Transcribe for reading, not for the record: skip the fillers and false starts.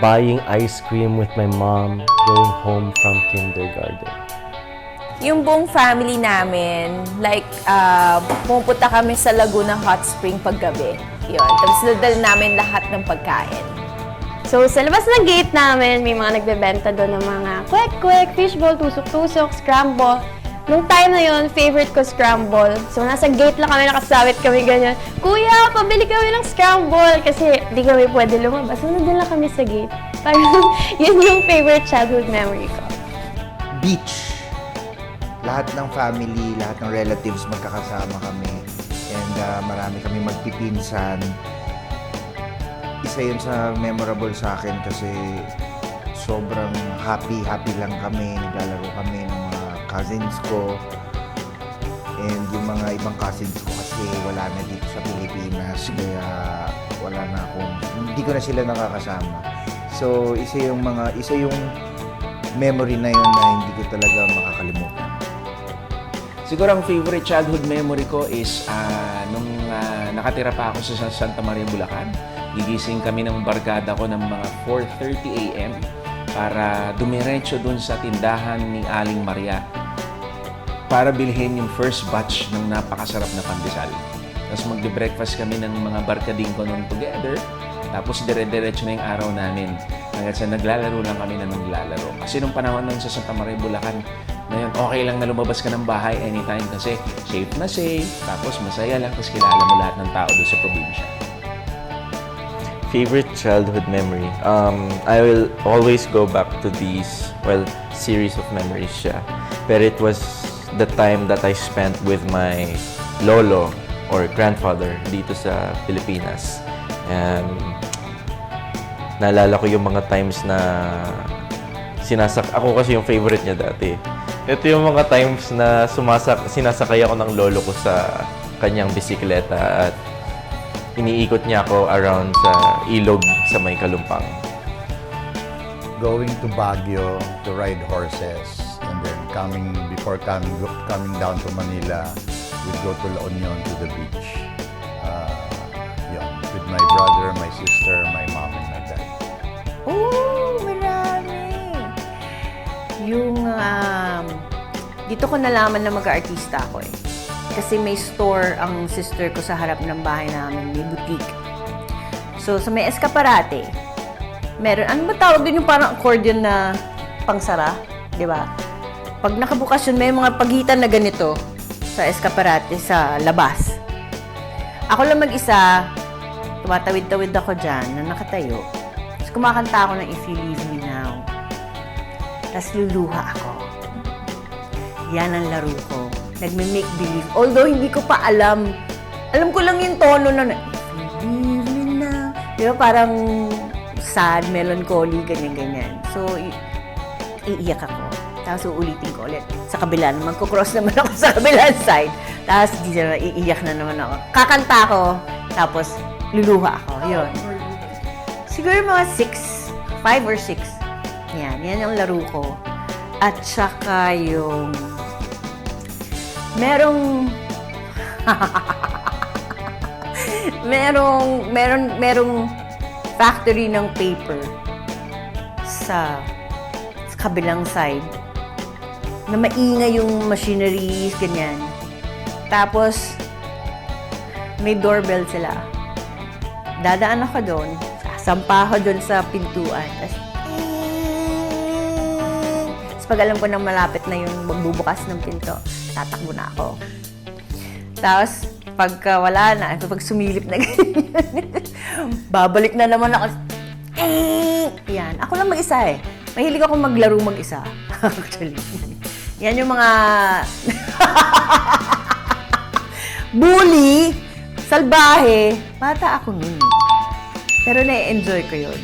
buying ice cream with my mom going home from kindergarten. Yung buong family namin, like, pumunta kami sa Laguna Hot Spring paggabi. Yun. Tapos nadal namin lahat ng pagkain. So, sa labas ng gate namin, may mga nagbebenta doon ng mga kwek-kwek, fishball, tusok-tusok, scramble. Nung time na yon, favorite ko scramble. So, nasa gate lang kami, nakasabit kami ganyan. Kuya, pabili kami ng scramble! Kasi di kami pwede lumabas. So, nandun lang kami sa gate. Parang yun yung favorite childhood memory ko. Beach. Lahat ng family, lahat ng relatives magkakasama kami. And marami kami magpipinsan. Isa yun sa memorable sa akin kasi sobrang happy lang kami. Naglalaro kami ng mga cousins ko. And yung mga ibang cousins ko kasi wala na dito sa Pilipinas. Kaya wala na akong, hindi ko na sila nakakasama. So isa yung memory na yun na hindi ko talaga makakalimutan. Siguro ang favorite childhood memory ko is nung nakatira pa ako sa Santa Maria, Bulacan. Gigising kami ng barkada ko ng mga 4:30 a.m. para dumiretso dun sa tindahan ni Aling Maria para bilhin yung first batch ng napakasarap na pandesal. Tapos magbe-breakfast kami ng mga barkading ko nun together. Tapos dire-diretso na yung araw namin. Hanggang sa naglalaro lang kami na naglalaro. Kasi nung panahon nun sa Santa Maria, Bulacan, ngayon, okay lang na lumabas ka ng bahay anytime kasi safe na safe, tapos masaya lang, tapos kilala mo lahat ng tao doon sa probinsya. Favorite childhood memory? I will always go back to these, series of memories siya. But it was the time that I spent with my lolo or grandfather dito sa Pilipinas. And naalala ko yung mga times na ako kasi yung favorite niya dati. Ito yung mga times na sinasakay ako ng lolo ko sa kanyang bisikleta at iniikot niya ako around sa ilog sa may Kalumpang. Going to Baguio to ride horses and then coming down to Manila, we'd go to La Union to the beach. With my brother, my sister, my mom, and my dad. Oh, marami! Yung, dito ko nalaman na mag-aartista ako eh. Kasi may store ang sister ko sa harap ng bahay namin, may boutique. So, sa may eskaparate, meron, ano ba tawag din yung parang accordion na pangsara? Di ba? Pag nakabukas yun, may mga pagitan na ganito sa eskaparate, sa labas. Ako lang mag-isa, tumatawid-tawid ako dyan na nakatayo. Tapos kumakanta ako ng If You Leave Me Now. Tapos luluha ako. Yan ang laro ko. Nagme-make believe. Although hindi ko pa alam. Alam ko lang yung tono na If You Leave Me Now. Di ba parang sad, melancholy, ganyan-ganyan. So, iiyak ako. Tapos uulitin ko ulit. Sa kabila, magkukross naman ako sa kabilang side. Tapos di na iiyak na naman ako. Kakanta ako. Tapos luluha ako. Yun. Siguro mga 5 or 6. Yan ang laro ko. At saka yung merong factory ng paper sa kabilang side na maingay yung machineries, ganyan. Tapos, may doorbell sila. Dadaan ako doon, sasampa ako doon sa pintuan. Tapos pag alam ko na malapit na yung magbubukas ng pinto, tatakbo na ako. Tapos, pagka wala na, pag sumilip na ganyan, babalik na naman ako. Yan. Ako lang mag-isa eh. Mahilig ako maglaro mag-isa. Actually. Yan yung mga bully, salbahe. Bata ako nun. Pero na-enjoy ko yun.